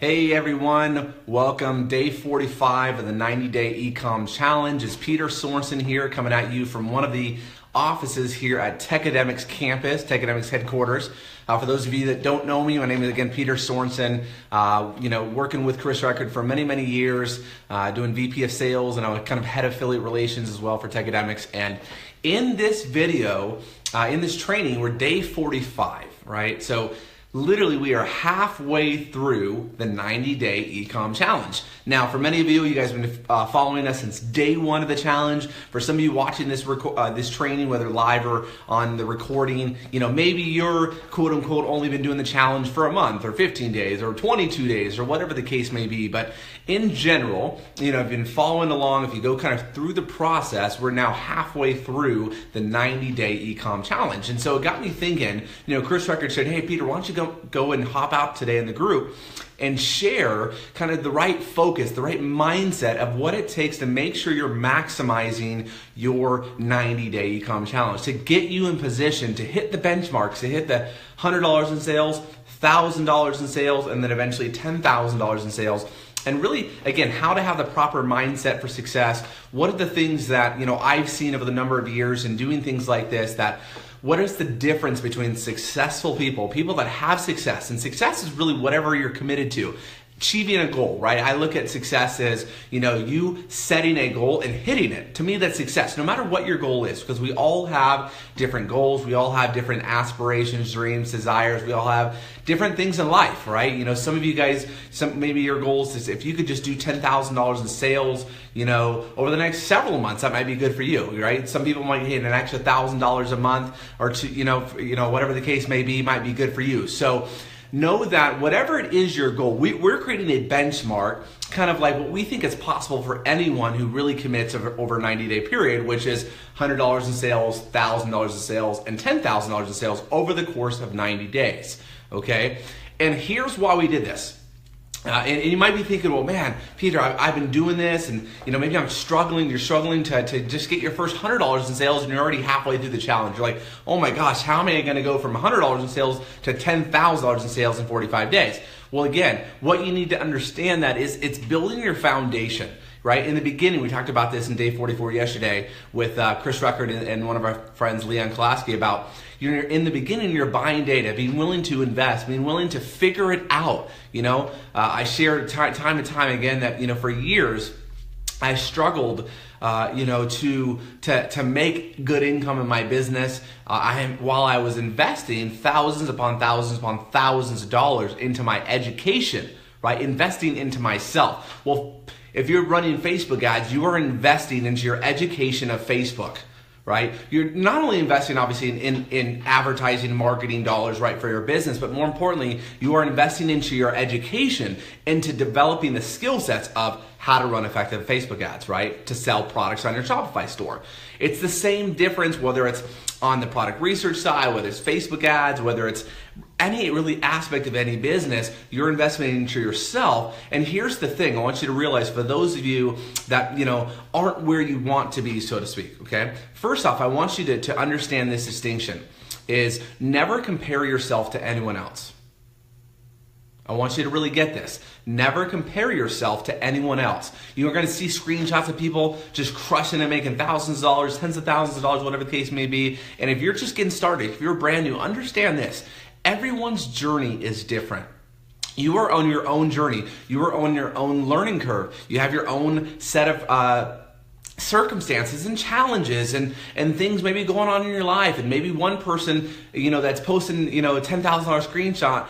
Hey everyone, welcome. Day 45 of the 90-day e-com challenge. It's Peter Sorensen here coming at you from one of the offices here at Techademics campus, Techademics headquarters. For those of you that don't know me, my name is again Peter Sorensen. Working with Chris Record for many years, doing VP of sales, and I'm kind of head of affiliate relations as well for Techademics. And in this video, in this training, we're day 45, right? So literally, we are halfway through the 90-day e-com challenge. Now, for many of you, you guys have been following us since day one of the challenge. For some of you watching this this training, whether live or on the recording, maybe you're quote unquote only been doing the challenge for a month or 15 days or 22 days or whatever the case may be. But in general, if you've been following along, if you go kind of through the process, we're now halfway through the 90-day e-com challenge. And so it got me thinking, Chris Record said, hey, Peter, why don't you go and hop out today in the group and share kind of the right focus, the right mindset of what it takes to make sure you're maximizing your 90-day e-com challenge, to get you in position to hit the benchmarks, to hit the $100 in sales, $1,000 in sales, and then eventually $10,000 in sales. And really, again, how to have the proper mindset for success. What are the things that I've seen over the number of years in doing things like this, that what is the difference between successful people that have success? And success is really whatever you're committed to. Achieving a goal, right? I look at success as, you setting a goal and hitting it. To me, that's success, no matter what your goal is, because we all have different goals. We all have different aspirations, dreams, desires. We all have different things in life, right? Some of you guys, maybe your goals is if you could just do $10,000 in sales, over the next several months, that might be good for you, right? Some people might hit an extra $1,000 a month or two, whatever the case may be, might be good for you. So know that whatever it is your goal, we're creating a benchmark, kind of like what we think is possible for anyone who really commits over a 90-day period, which is $100 in sales, $1,000 in sales, and $10,000 in sales over the course of 90 days, okay? And here's why we did this. And you might be thinking, well, man, Peter, I've been doing this, and maybe I'm struggling. You're struggling to just get your first $100 in sales, and you're already halfway through the challenge. You're like, oh my gosh, how am I going to go from $100 in sales to $10,000 in sales in 45 days? Well, again, what you need to understand that is it's building your foundation. Right? In the beginning, we talked about this in day 44 yesterday with Chris Record and one of our friends, Leon Kolaski, about in the beginning, you're buying data, being willing to invest, being willing to figure it out. I shared time and time again that, for years, I struggled, to make good income in my business. While I was investing thousands upon thousands of dollars into my education, right? Investing into myself. Well, if you're running Facebook ads, you are investing into your education of Facebook, right? You're not only investing, obviously, in advertising and marketing dollars, right, for your business, but more importantly, you are investing into your education, into developing the skill sets of how to run effective Facebook ads, right, to sell products on your Shopify store. It's the same difference whether it's on the product research side, whether it's Facebook ads, whether it's any really aspect of any business, you're investing into yourself. And here's the thing I want you to realize, for those of you that aren't where you want to be, so to speak, okay? First off, I want you to understand this distinction is never compare yourself to anyone else. I want you to really get this. Never compare yourself to anyone else. You're going to see screenshots of people just crushing and making thousands of dollars, tens of thousands of dollars, whatever the case may be. And if you're just getting started, if you're brand new, understand this. Everyone's journey is different. You are on your own journey. You are on your own learning curve. You have your own set of circumstances and challenges and things maybe going on in your life. And maybe one person, that's posting, a $10,000 screenshot,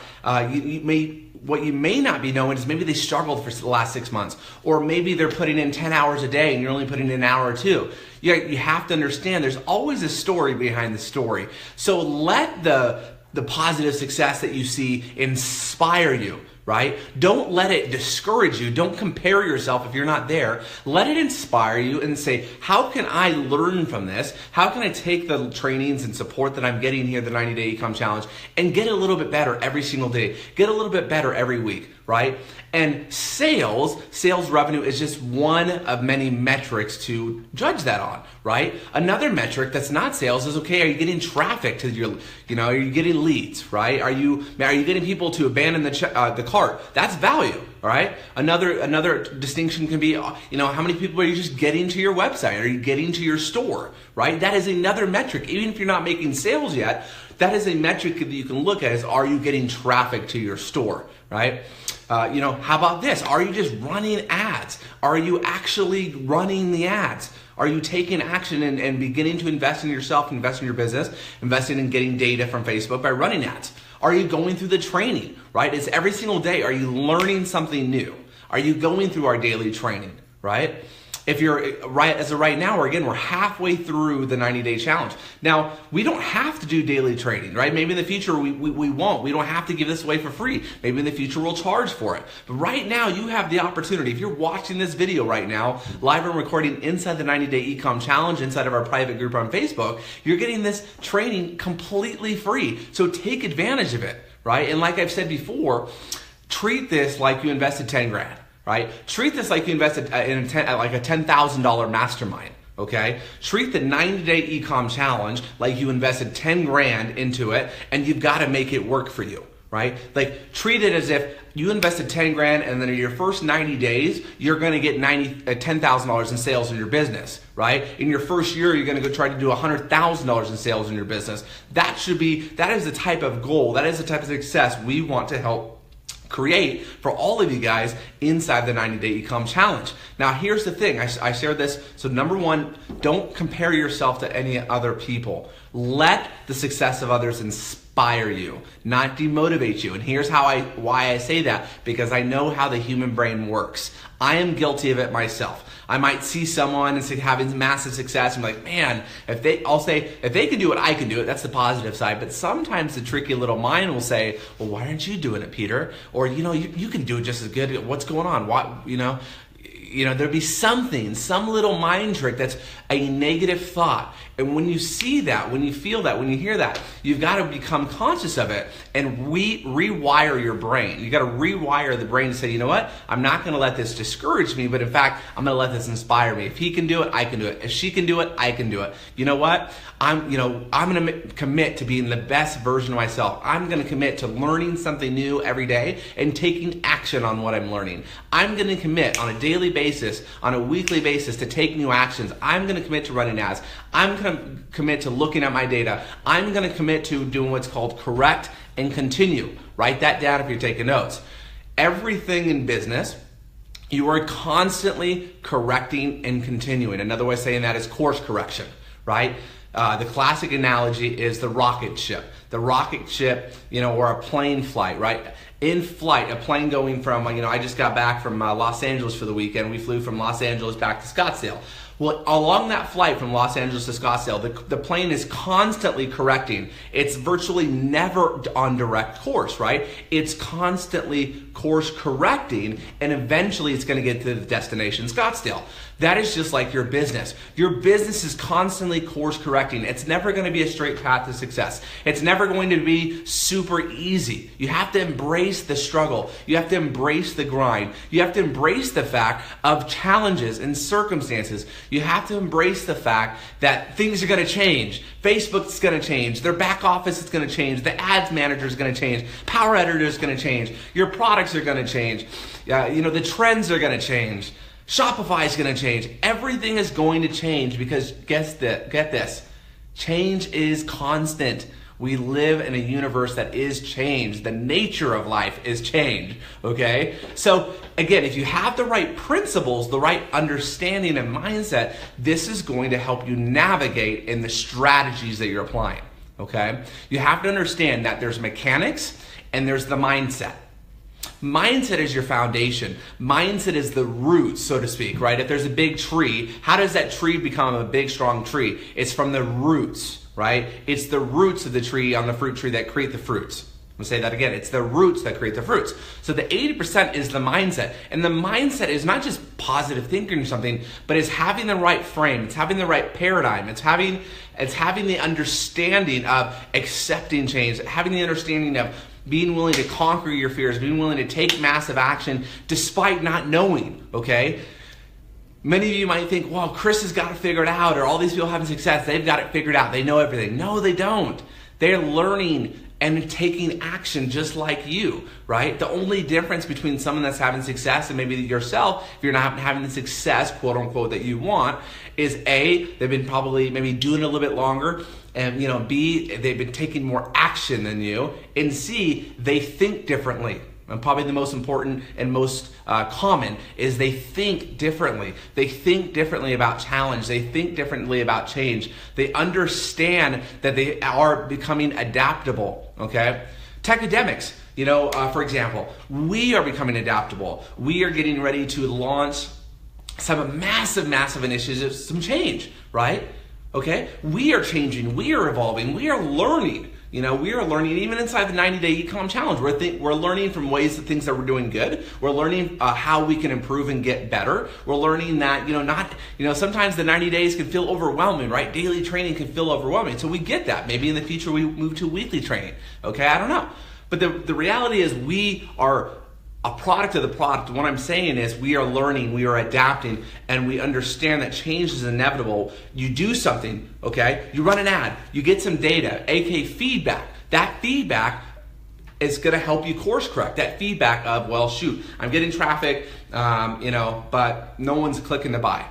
what you may not be knowing is maybe they struggled for the last 6 months, or maybe they're putting in 10 hours a day and you're only putting in an hour or two. You have to understand there's always a story behind the story. So let the positive success that you see inspire you, right? Don't let it discourage you. Don't compare yourself if you're not there. Let it inspire you and say, how can I learn from this? How can I take the trainings and support that I'm getting here, the 90-day e-com challenge, and get a little bit better every single day? Get a little bit better every week, right? And sales revenue is just one of many metrics to judge that on, right? Another metric that's not sales is, okay, are you getting traffic to your, are you getting leads, right? Are you getting people to abandon the cart? That's value, all right? Another distinction can be, how many people are you just getting to your website? Are you getting to your store, right? That is another metric. Even if you're not making sales yet, that is a metric that you can look at is, are you getting traffic to your store, right? How about this? Are you just running ads? Are you actually running the ads? Are you taking action and beginning to invest in yourself, invest in your business, investing in getting data from Facebook by running ads? Are you going through the training, right? It's every single day. Are you learning something new? Are you going through our daily training, right? If you're as of right now, we're halfway through the 90-day challenge. Now, we don't have to do daily training, right? Maybe in the future we won't. We don't have to give this away for free. Maybe in the future we'll charge for it. But right now, you have the opportunity. If you're watching this video right now, live and recording inside the 90-day e-com challenge, inside of our private group on Facebook, you're getting this training completely free. So take advantage of it, right? And like I've said before, treat this like you invested 10 grand. Right? Treat this like you invested in like a $10,000 mastermind. Okay? Treat the 90-day e-com challenge like you invested 10 grand into it, and you've got to make it work for you. Right? Like, treat it as if you invested 10 grand, and then in your first 90 days, you're going to get $10,000 in sales in your business. Right? In your first year, you're going to go try to do $100,000 in sales in your business. That is the type of goal. That is the type of success we want to help create for all of you guys inside the 90-day e-com challenge. Now, here's the thing. I shared this. So number one, don't compare yourself to any other people. Let the success of others inspire you, not demotivate you. And here's why I say that, because I know how the human brain works. I am guilty of it myself. I might see someone and having massive success and be like, man, if they can do it, I can do it. That's the positive side. But sometimes the tricky little mind will say, well, why aren't you doing it, Peter? Or, you can do it just as good. What's going on? There'd be some little mind trick that's a negative thought. And when you see that, when you feel that, when you hear that, you've got to become conscious of it and rewire your brain. You got to rewire the brain to say, you know what? I'm not going to let this discourage me, but in fact, I'm going to let this inspire me. If he can do it, I can do it. If she can do it, I can do it. You know what? I'm going to commit to being the best version of myself. I'm going to commit to learning something new every day and taking action on what I'm learning. I'm going to commit on a daily basis, on a weekly basis to take new actions. I'm going to commit to running ads. I'm going to commit to looking at my data. I'm going to commit to doing what's called correct and continue. Write that down if you're taking notes. Everything in business, you are constantly correcting and continuing. Another way of saying that is course correction, right? The classic analogy is the rocket ship. The rocket ship, or a plane flight, right? In flight, a plane going from, I just got back from Los Angeles for the weekend. We flew from Los Angeles back to Scottsdale. Well, along that flight from Los Angeles to Scottsdale, the plane is constantly correcting. It's virtually never on direct course, right? It's constantly course correcting, and eventually it's going to get to the destination, Scottsdale. That is just like your business. Your business is constantly course correcting. It's never going to be a straight path to success. It's never going to be super easy. You have to embrace the struggle. You have to embrace the grind. You have to embrace the fact of challenges and circumstances. You have to embrace the fact that things are going to change. Facebook's going to change. Their back office is going to change. The ads manager is going to change. Power editor is going to change. Your products are going to change. The trends are going to change. Shopify is going to change. Everything is going to change because get this, change is constant. We live in a universe that is changed. The nature of life is change, okay? So again, if you have the right principles, the right understanding and mindset, this is going to help you navigate in the strategies that you're applying, okay? You have to understand that there's mechanics and there's the mindset. Mindset is your foundation. Mindset is the roots, so to speak, right? If there's a big tree, how does that tree become a big, strong tree? It's from the roots, right? It's the roots of the tree on the fruit tree that create the fruits. I'm going to say that again. It's the roots that create the fruits. So the 80% is the mindset. And the mindset is not just positive thinking or something, but it's having the right frame. It's having the right paradigm. It's having the understanding of accepting change, having the understanding of being willing to conquer your fears, being willing to take massive action despite not knowing, okay? Many of you might think, well, Chris has got it figured out, or all these people having success, they've got it figured out, they know everything. No, they don't. They're learning and taking action just like you, right? The only difference between someone that's having success and maybe yourself, if you're not having the success, quote unquote, that you want, is A, they've been probably maybe doing it a little bit longer, and B, they've been taking more action than you, and C, they think differently. And probably the most important and most common is they think differently. They think differently about challenge. They think differently about change. They understand that they are becoming adaptable, okay? Techademics, for example, we are becoming adaptable. We are getting ready to launch some massive initiatives, some change, right? Okay? We are changing. We are evolving. We are learning. We are learning even inside the 90-day e-com challenge. We're learning from things that we're doing good. We're learning how we can improve and get better. We're learning that, sometimes the 90 days can feel overwhelming, right? Daily training can feel overwhelming. So we get that. Maybe in the future we move to weekly training. Okay, I don't know. But the reality is we are a product of the product. What I'm saying is we are learning, we are adapting, and we understand that change is inevitable. You do something, okay? You run an ad, you get some data, aka feedback. That feedback is gonna help you course correct. That feedback of, well, shoot, I'm getting traffic, but no one's clicking to buy.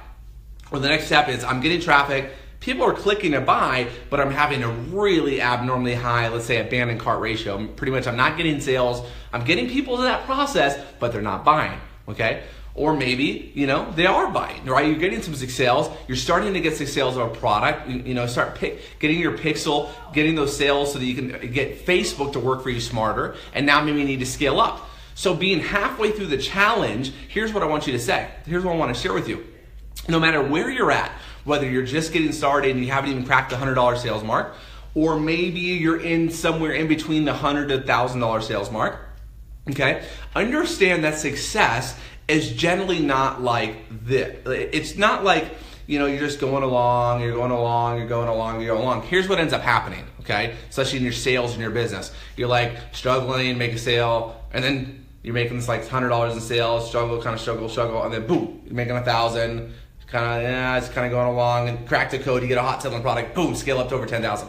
Or the next step is I'm getting traffic, people are clicking to buy, but I'm having a really abnormally high, let's say, abandoned cart ratio. I'm not getting sales. I'm getting people to that process, but they're not buying, okay? Or maybe, they are buying, right? You're getting some sales. You're starting to get some sales of a product. Start getting your pixel, getting those sales so that you can get Facebook to work for you smarter. And now maybe you need to scale up. So being halfway through the challenge, here's what I want you to say. Here's what I want to share with you. No matter where you're at, whether you're just getting started and you haven't even cracked the $100 sales mark, or maybe you're in somewhere in between the $100 to $1,000 sales mark, okay? Understand that success is generally not like this. It's not like, you're just going along. Here's what ends up happening, okay? Especially in your sales and your business. You're like struggling, make a sale, and then you're making this like $100 in sales, struggle, and then boom, you're making 1,000. It's kind of going along, and crack the code, you get a hot selling product, boom, scale up to over 10,000.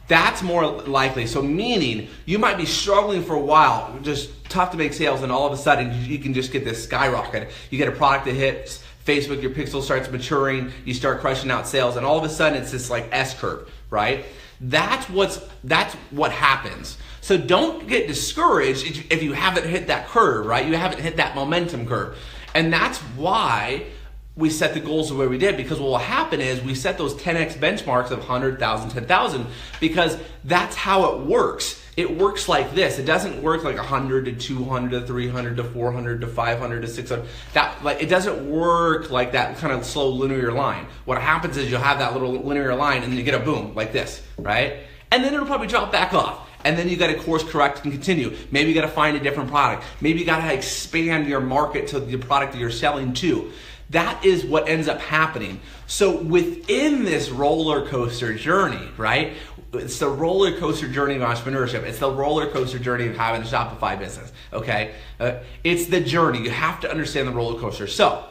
That's more likely. So meaning you might be struggling for a while, just tough to make sales, and all of a sudden you can just get this skyrocket. You get a product that hits Facebook, your pixel starts maturing, you start crushing out sales, and all of a sudden it's this like S curve, right? That's what happens. So don't get discouraged if you haven't hit that curve, right? You haven't hit that momentum curve. And that's why we set the goals the way we did, because what will happen is we set those 10x benchmarks of 100,000, 10,000, because that's how it works. It works like this. It doesn't work like 100 to 200 to 300 to 400 to 500 to 600. It doesn't work like that kind of slow linear line. What happens is you'll have that little linear line and then you get a boom like this, right? And then it'll probably drop back off. And then you got to course correct and continue. Maybe you got to find a different product. Maybe you got to expand your market to the product that you're selling to. That is what ends up happening. So within this roller coaster journey, right? It's the roller coaster journey of entrepreneurship. It's the roller coaster journey of having a Shopify business, okay? It's the journey. You have to understand the roller coaster. So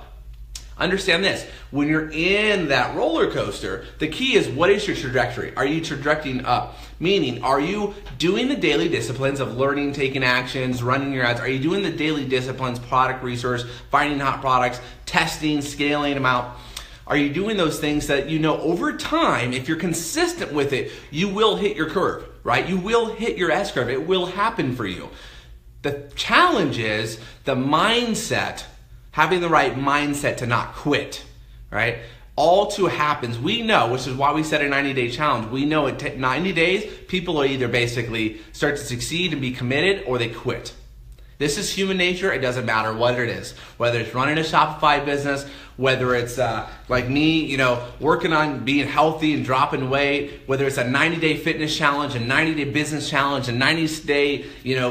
understand this. When you're in that roller coaster, the key is, what is your trajectory? Are you trajecting up? Meaning, are you doing the daily disciplines of learning, taking actions, running your ads? Are you doing the daily disciplines, product research, finding hot products, testing, scaling them out? Are you doing those things that over time, if you're consistent with it, you will hit your curve, right? You will hit your S curve. It will happen for you. The challenge is the mindset, having the right mindset to not quit, right? All too happens, we know, which is why we set a 90-day challenge. We know in 90 days, people will either basically start to succeed and be committed, or they quit. This is human nature. It doesn't matter what it is. Whether it's running a Shopify business, whether it's like me, working on being healthy and dropping weight, whether it's a 90-day fitness challenge, a 90-day business challenge, a 90-day,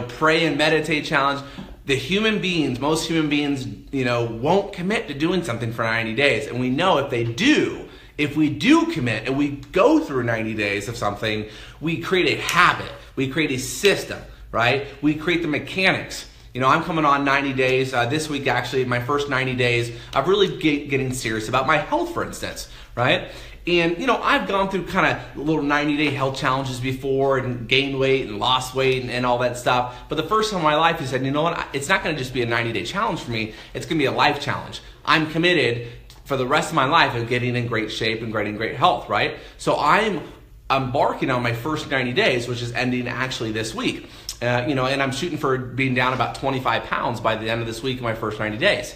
pray and meditate challenge. Most human beings, won't commit to doing something for 90 days. And we know if we do commit and we go through 90 days of something, we create a habit, we create a system, right? We create the mechanics. I'm coming on 90 days. This week, actually, my first 90 days, I'm really getting serious about my health, for instance, right? And, I've gone through kind of little 90-day health challenges before and gained weight and lost weight and all that stuff. But the first time in my life, I said, you know what? It's not going to just be a 90-day challenge for me. It's going to be a life challenge. I'm committed for the rest of my life of getting in great shape and getting great health, right? So I'm embarking on my first 90 days, which is ending actually this week. And I'm shooting for being down about 25 pounds by the end of this week in my first 90 days.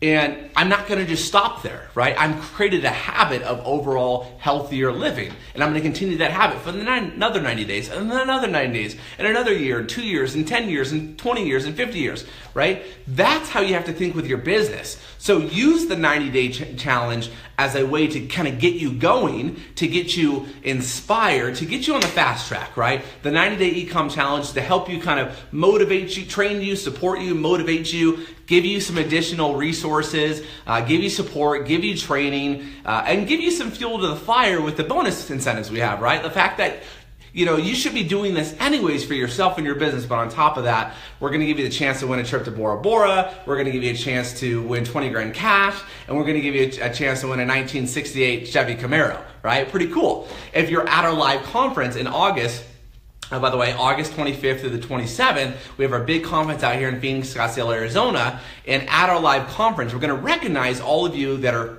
And I'm not going to just stop there, right? I've created a habit of overall healthier living. And I'm going to continue that habit for another 90 days, and then another 90 days, and another year, and 2 years, and 10 years, and 20 years, and 50 years, right? That's how you have to think with your business. So use the 90-day challenge as a way to kind of get you going, to get you inspired, to get you on the fast track, right? The 90-day e-com challenge to help you kind of motivate you, train you, support you, motivate you, give you some additional resources, give you support, give you training, and give you some fuel to the fire with the bonus incentives we have, right? The fact that you should be doing this anyways for yourself and your business, but on top of that, we're going to give you the chance to win a trip to Bora Bora, we're going to give you a chance to win 20 grand cash, and we're going to give you a chance to win a 1968 Chevy Camaro, right? Pretty cool. If you're at our live conference in August, by the way, August 25th through the 27th, we have our big conference out here in Phoenix, Scottsdale, Arizona, and at our live conference, we're going to recognize all of you that are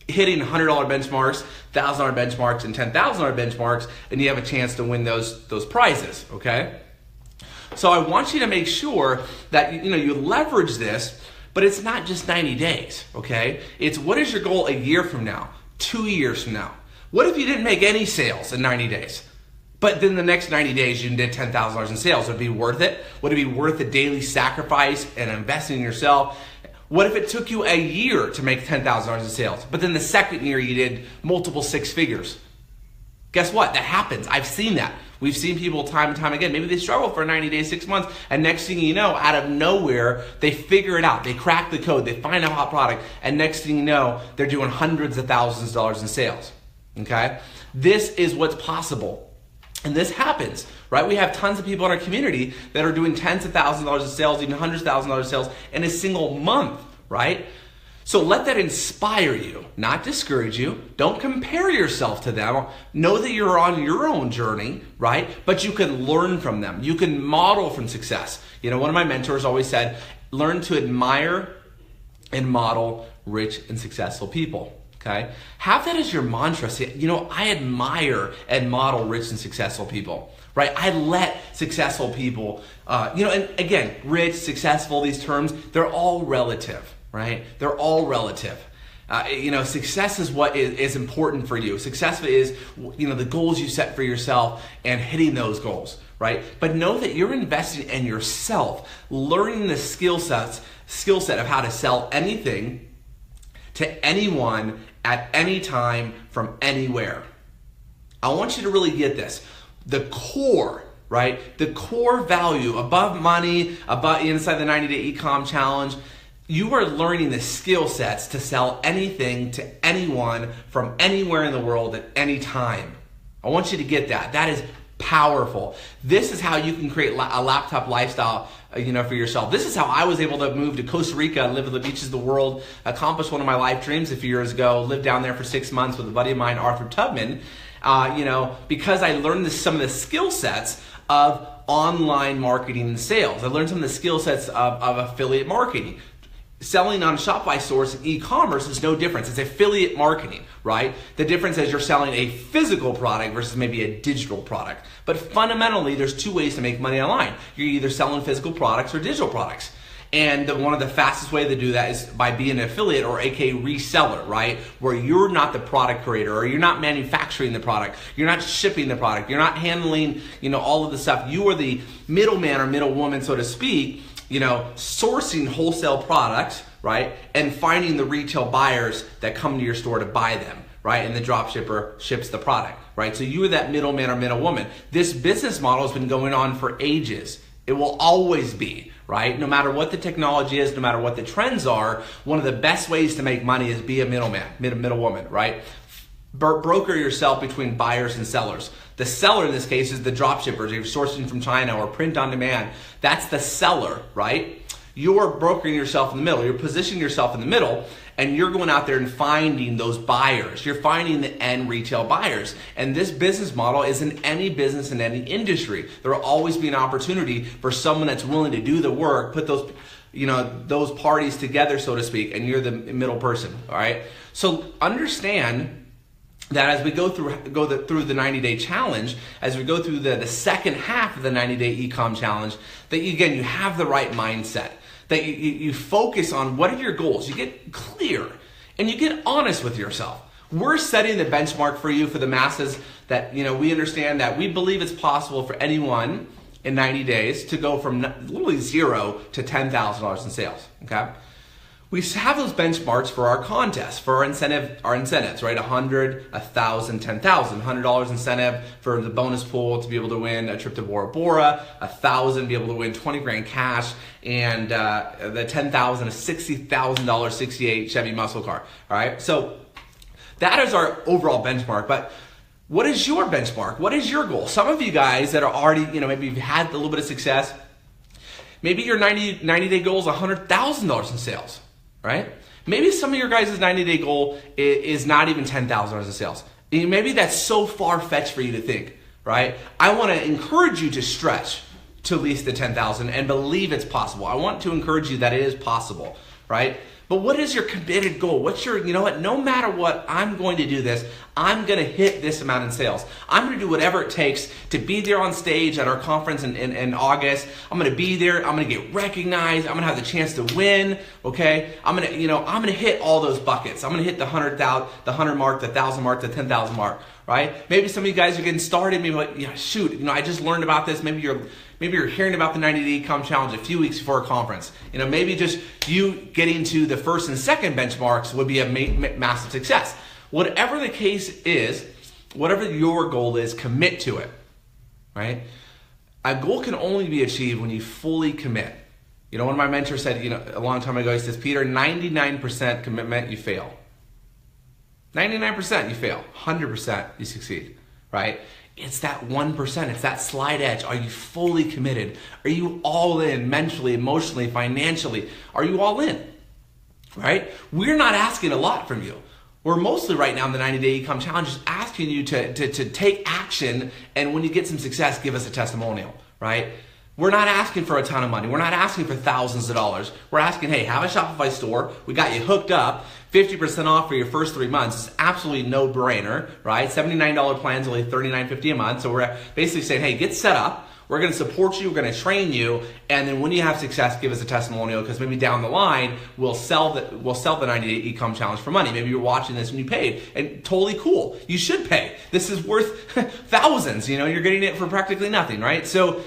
hitting $100 benchmarks, $1,000 benchmarks, and $10,000 benchmarks, and you have a chance to win those prizes, okay? So I want you to make sure that you leverage this, but it's not just 90 days, okay? It's what is your goal a year from now, 2 years from now? What if you didn't make any sales in 90 days? But then the next 90 days you did $10,000 in sales. Would it be worth it? Would it be worth the daily sacrifice and investing in yourself? What if it took you a year to make $10,000 in sales, but then the second year you did multiple six figures? Guess what? That happens. I've seen that. We've seen people time and time again. Maybe they struggle for 90 days, 6 months, and next thing you know, out of nowhere, they figure it out. They crack the code. They find a hot product, and next thing you know, they're doing hundreds of thousands of dollars in sales. Okay? This is what's possible. And this happens, right? We have tons of people in our community that are doing tens of thousands of dollars in sales, even hundreds of thousands of dollars in sales in a single month, right? So let that inspire you, not discourage you. Don't compare yourself to them. Know that you're on your own journey, right? But you can learn from them. You can model from success. One of my mentors always said, learn to admire and model rich and successful people. Okay? Have that as your mantra. Say, I admire and model rich and successful people, right? I let successful people, and again, rich, successful, these terms, they're all relative, right? They're all relative. Success is what is important for you. Success is, the goals you set for yourself and hitting those goals, right? But know that you're investing in yourself, learning the skill set of how to sell anything to anyone at any time from anywhere. I want you to really get this. The core, right? The core value above money, above inside the 90-day e-com challenge, you are learning the skill sets to sell anything to anyone from anywhere in the world at any time. I want you to get that. That is powerful. This is how you can create a laptop lifestyle, for yourself. This is how I was able to move to Costa Rica and live at the beaches of the world, accomplish one of my life dreams a few years ago, lived down there for 6 months with a buddy of mine, Arthur Tubman, because I learned some of the skill sets of online marketing and sales. I learned some of the skill sets of affiliate marketing. Selling on Shopify stores and e-commerce is no difference. It's affiliate marketing, right? The difference is you're selling a physical product versus maybe a digital product. But fundamentally, there's two ways to make money online. You're either selling physical products or digital products. And one of the fastest ways to do that is by being an affiliate or aka reseller, right? Where you're not the product creator or you're not manufacturing the product. You're not shipping the product. You're not handling, all of the stuff. You are the middleman or middlewoman, so to speak, sourcing wholesale products, right? And finding the retail buyers that come to your store to buy them, right? And the drop shipper ships the product, right? So you are that middleman or middlewoman. This business model has been going on for ages. It will always be, right? No matter what the technology is, no matter what the trends are, one of the best ways to make money is be a middleman, middlewoman, right? Broker yourself between buyers and sellers. The seller in this case is the drop shippers. If you're sourcing from China or print on demand, that's the seller, right? You're brokering yourself in the middle. You're positioning yourself in the middle, and you're going out there and finding those buyers. You're finding the end retail buyers. And this business model is in any business, in any industry. There will always be an opportunity for someone that's willing to do the work, put those, those parties together, so to speak, and you're the middle person, all right? So understand that as we go through the 90-day challenge, as we go through the second half of the 90-day e-com challenge, that you have the right mindset, that you focus on what are your goals, you get clear, and you get honest with yourself. We're setting the benchmark for you, for the masses, that we understand that we believe it's possible for anyone in 90 days to go from literally $0 to $10,000 in sales, okay? We have those benchmarks for our contests, for our incentives, right? 100, 1,000, 10,000. $100 incentive for the bonus pool to be able to win a trip to Bora Bora, 1,000 be able to win 20 grand cash, and the 10,000 a $60,000 68 Chevy muscle car. All right, so that is our overall benchmark. But what is your benchmark? What is your goal? Some of you guys that are already, maybe you've had a little bit of success. Maybe your 90-day goal is $100,000 in sales. Right? Maybe some of your guys' 90-day goal is not even $10,000 in sales. Maybe that's so far-fetched for you to think, right? I want to encourage you to stretch to at least the $10,000 and believe it's possible. I want to encourage you that it is possible, right? But what is your committed goal? What's your, no matter what, I'm going to do this. I'm going to hit this amount in sales. I'm going to do whatever it takes to be there on stage at our conference in August. I'm going to be there. I'm going to get recognized. I'm going to have the chance to win. Okay. I'm going to hit all those buckets. I'm going to hit the 100 mark, the 1,000 mark, the 10,000 mark, right? Maybe some of you guys are getting started. Maybe like, shoot, I just learned about this. Maybe you're hearing about the 90-day e-com challenge a few weeks before a conference. Maybe just you getting to the first and second benchmarks would be a massive success. Whatever the case is, whatever your goal is, commit to it, right? A goal can only be achieved when you fully commit. One of my mentors said, a long time ago, he says, Peter, 99% commitment, you fail. 99% you fail. 100% you succeed, right? It's that 1%. It's that slight edge. Are you fully committed? Are you all in mentally, emotionally, financially? Are you all in? Right? We're not asking a lot from you. We're mostly right now in the 90-day e-com challenge just asking you to take action, and when you get some success, give us a testimonial, right? We're not asking for a ton of money. We're not asking for thousands of dollars. We're asking, hey, have a Shopify store. We got you hooked up. 50% off for your first 3 months. It's absolutely no-brainer, right? $79 plans, only $39.50 a month. So we're basically saying, hey, get set up. We're going to support you. We're going to train you. And then when you have success, give us a testimonial, because maybe down the line, we'll sell the 90-day e-com challenge for money. Maybe you're watching this and you paid, and totally cool. You should pay. This is worth thousands. You're getting it for practically nothing, right? So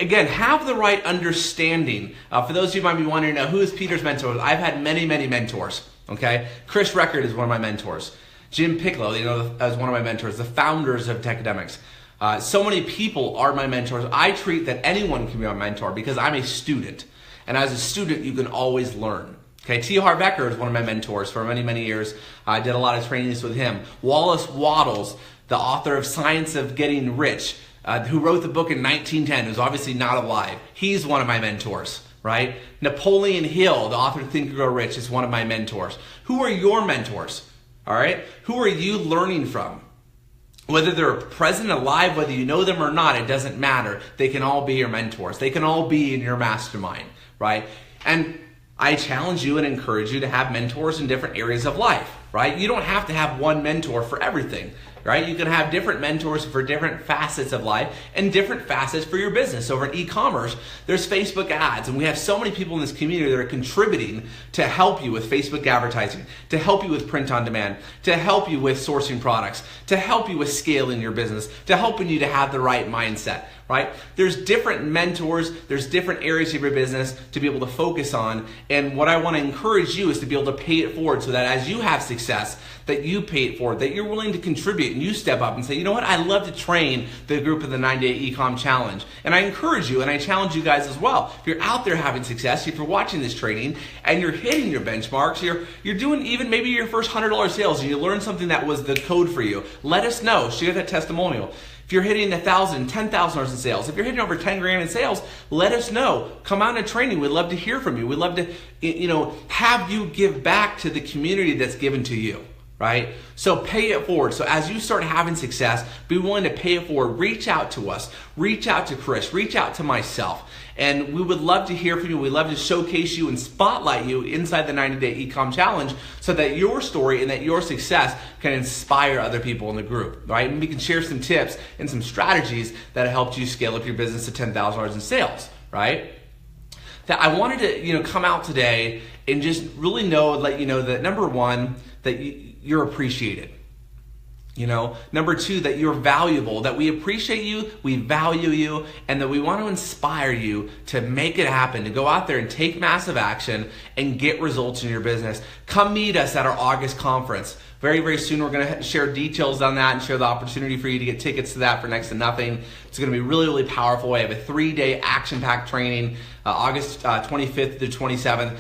again, have the right understanding. For those of you who might be wondering, who is Peter's mentor? I've had many, many mentors. Okay, Chris Record is one of my mentors. Jim Piccolo, is one of my mentors. The founders of Techademics. So many people are my mentors. I treat that anyone can be my mentor because I'm a student, and as a student, you can always learn. Okay, T. Harv Eker is one of my mentors for many, many years. I did a lot of trainings with him. Wallace Wattles, the author of Science of Getting Rich, who wrote the book in 1910, who's obviously not alive. He's one of my mentors, right? Napoleon Hill, the author of Think and Grow Rich, is one of my mentors. Who are your mentors, all right? Who are you learning from? Whether they're present, alive, whether you know them or not, it doesn't matter. They can all be your mentors. They can all be in your mastermind, right? And I challenge you and encourage you to have mentors in different areas of life, right? You don't have to have one mentor for everything, right? You can have different mentors for different facets of life and different facets for your business. Over in e-commerce, there's Facebook ads, and we have so many people in this community that are contributing to help you with Facebook advertising, to help you with print on demand, to help you with sourcing products, to help you with scaling your business, to helping you to have the right mindset, right? There's different mentors, there's different areas of your business to be able to focus on, and what I want to encourage you is to be able to pay it forward so that as you have success, that you pay it forward, that you're willing to contribute and you step up and say, you know what, I love to train the group of the 90-day e-com challenge. And I encourage you and I challenge you guys as well. If you're out there having success, if you're watching this training and you're hitting your benchmarks, you're doing even maybe your first $100 sales and you learned something that was the code for you, let us know. Share that testimonial. If you're hitting $1,000, $10,000 in sales, if you're hitting over 10 grand in sales, let us know. Come out in training. We'd love to hear from you. We'd love to, have you give back to the community that's given to you, right? So pay it forward. So as you start having success, be willing to pay it forward. Reach out to us. Reach out to Chris. Reach out to myself. And we would love to hear from you. We'd love to showcase you and spotlight you inside the 90-Day E-Com Challenge so that your story and that your success can inspire other people in the group, right? And we can share some tips and some strategies that helped you scale up your business to $10,000 in sales, right? That I wanted to, come out today and just really let you know that number one, that you're appreciated. Number two, that you're valuable, that we appreciate you, we value you, and that we want to inspire you to make it happen, to go out there and take massive action and get results in your business. Come meet us at our August conference. Very, very soon we're going to share details on that and share the opportunity for you to get tickets to that for next to nothing. It's going to be really, really powerful. We have a 3-day action-packed training, August 25th to 27th.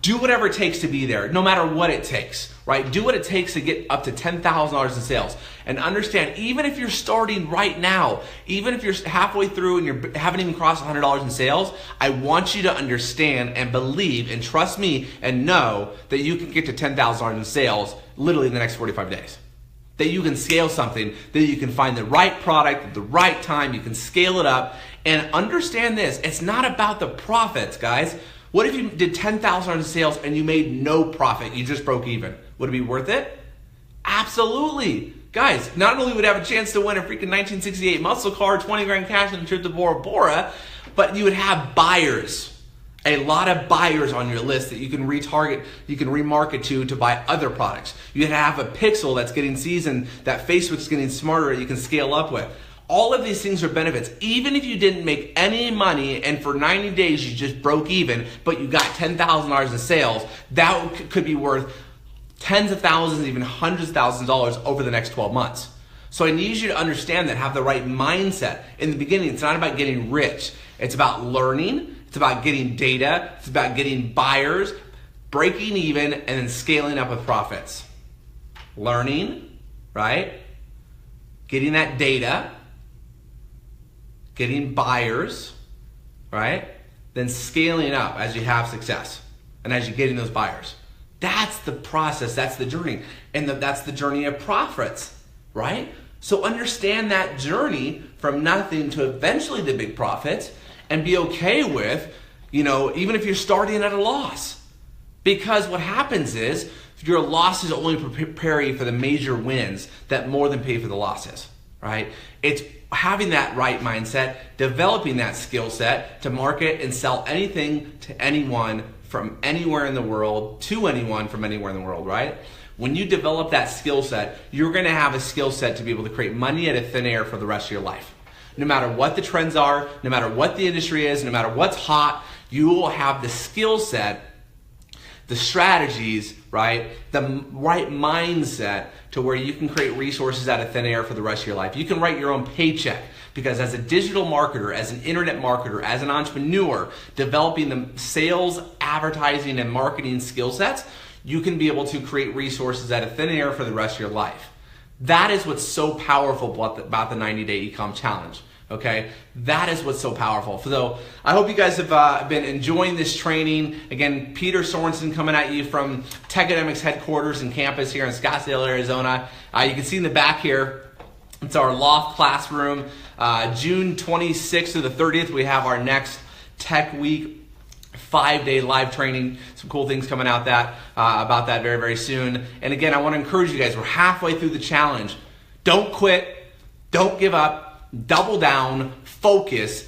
Do whatever it takes to be there, no matter what it takes, right? Do what it takes to get up to $10,000 in sales. And understand, even if you're starting right now, even if you're halfway through and you haven't even crossed $100 in sales, I want you to understand and believe and trust me and know that you can get to $10,000 in sales literally in the next 45 days. That you can scale something, that you can find the right product at the right time, you can scale it up. And understand this, it's not about the profits, guys. What if you did $10,000 in sales and you made no profit? You just broke even. Would it be worth it? Absolutely. Guys, not only would you have a chance to win a freaking 1968 muscle car, 20 grand cash, and a trip to Bora Bora, but you would have buyers. A lot of buyers on your list that you can retarget, you can remarket to buy other products. You'd have a pixel that's getting seasoned, that Facebook's getting smarter, you can scale up with. All of these things are benefits. Even if you didn't make any money and for 90 days you just broke even, but you got $10,000 in sales, that could be worth tens of thousands, even hundreds of thousands of dollars over the next 12 months. So I need you to understand that, have the right mindset. In the beginning, it's not about getting rich. It's about learning. It's about getting data. It's about getting buyers, breaking even, and then scaling up with profits. Learning, right? Getting that data. Getting buyers, right? Then scaling up as you have success and as you're getting those buyers. That's the process, that's the journey. And that's the journey of profits, right? So understand that journey from nothing to eventually the big profits, and be okay with, even if you're starting at a loss. Because what happens is, your losses only prepare you for the major wins that more than pay for the losses, right? It's having that right mindset, developing that skill set to market and sell anything to anyone from anywhere in the world to anyone from anywhere in the world, right? When you develop that skill set, you're going to have a skill set to be able to create money out of thin air for the rest of your life. No matter what the trends are, no matter what the industry is, no matter what's hot, you will have the skill set, the strategies, right? The right mindset to where you can create resources out of thin air for the rest of your life. You can write your own paycheck, because as a digital marketer, as an internet marketer, as an entrepreneur, developing the sales, advertising, and marketing skill sets, you can be able to create resources out of thin air for the rest of your life. That is what's so powerful about the 90-Day E-Com Challenge. Okay, that is what's so powerful. So I hope you guys have been enjoying this training. Again, Peter Sorensen coming at you from Techademics headquarters and campus here in Scottsdale, Arizona. You can see in the back here, it's our loft classroom. June 26th through the 30th, we have our next Tech Week 5-day live training. Some cool things coming out about that very, very soon. And again, I want to encourage you guys, we're halfway through the challenge. Don't quit. Don't give up. Double down, focus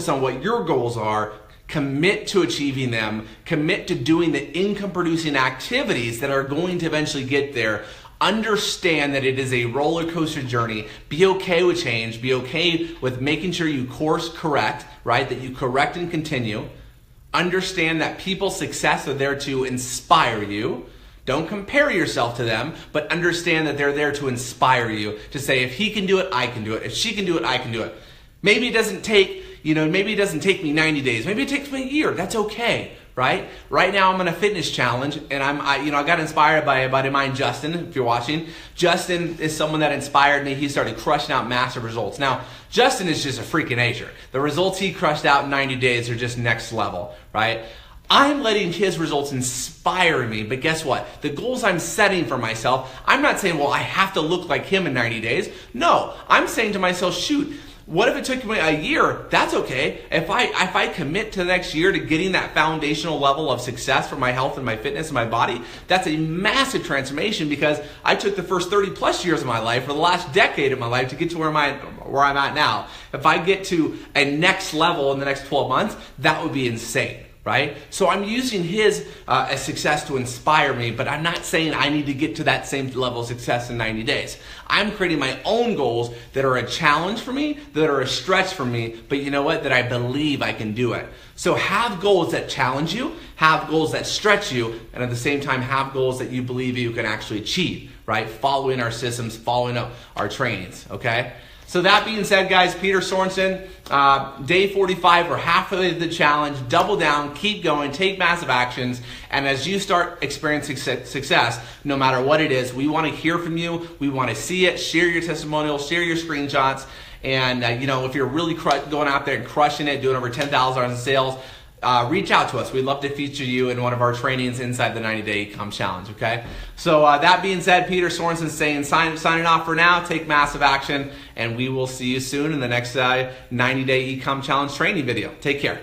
on what your goals are, commit to achieving them, commit to doing the income producing activities that are going to eventually get there. Understand that it is a roller coaster journey. Be okay with change. Be okay with making sure you course correct, right? That you correct and continue. Understand that people's success are there to inspire you. Don't compare yourself to them, but understand that they're there to inspire you, to say, if he can do it, I can do it. If she can do it, I can do it. Maybe it doesn't take, maybe it doesn't take me 90 days. Maybe it takes me a year. That's okay. Right? Right now I'm on a fitness challenge, and I got inspired by a buddy of mine, Justin. If you're watching, Justin is someone that inspired me. He started crushing out massive results. Now, Justin is just a freak of nature. The results he crushed out in 90 days are just next level, right? I'm letting his results inspire me, but guess what? The goals I'm setting for myself, I'm not saying, well, I have to look like him in 90 days. No, I'm saying to myself, shoot, what if it took me a year? That's okay. If I commit to the next year to getting that foundational level of success for my health and my fitness and my body, that's a massive transformation, because I took the first 30 plus years of my life, or the last decade of my life, to get to where I'm at now. If I get to a next level in the next 12 months, that would be insane. Right? So I'm using his success to inspire me, but I'm not saying I need to get to that same level of success in 90 days. I'm creating my own goals that are a challenge for me, that are a stretch for me, but you know what? That I believe I can do it. So have goals that challenge you, have goals that stretch you, and at the same time have goals that you believe you can actually achieve, right? Following our systems, following up our trainings, okay? So that being said, guys, Peter Sorensen, day 45, we're halfway to the challenge. Double down, keep going, take massive actions, and as you start experiencing success, no matter what it is, we want to hear from you. We want to see it. Share your testimonials, share your screenshots, and if you're really going out there and crushing it, doing over $10,000 in sales, reach out to us. We'd love to feature you in one of our trainings inside the 90-day e-com challenge, okay? So that being said, Peter Sorensen saying signing off for now. Take massive action, and we will see you soon in the next 90-day e-com challenge training video. Take care.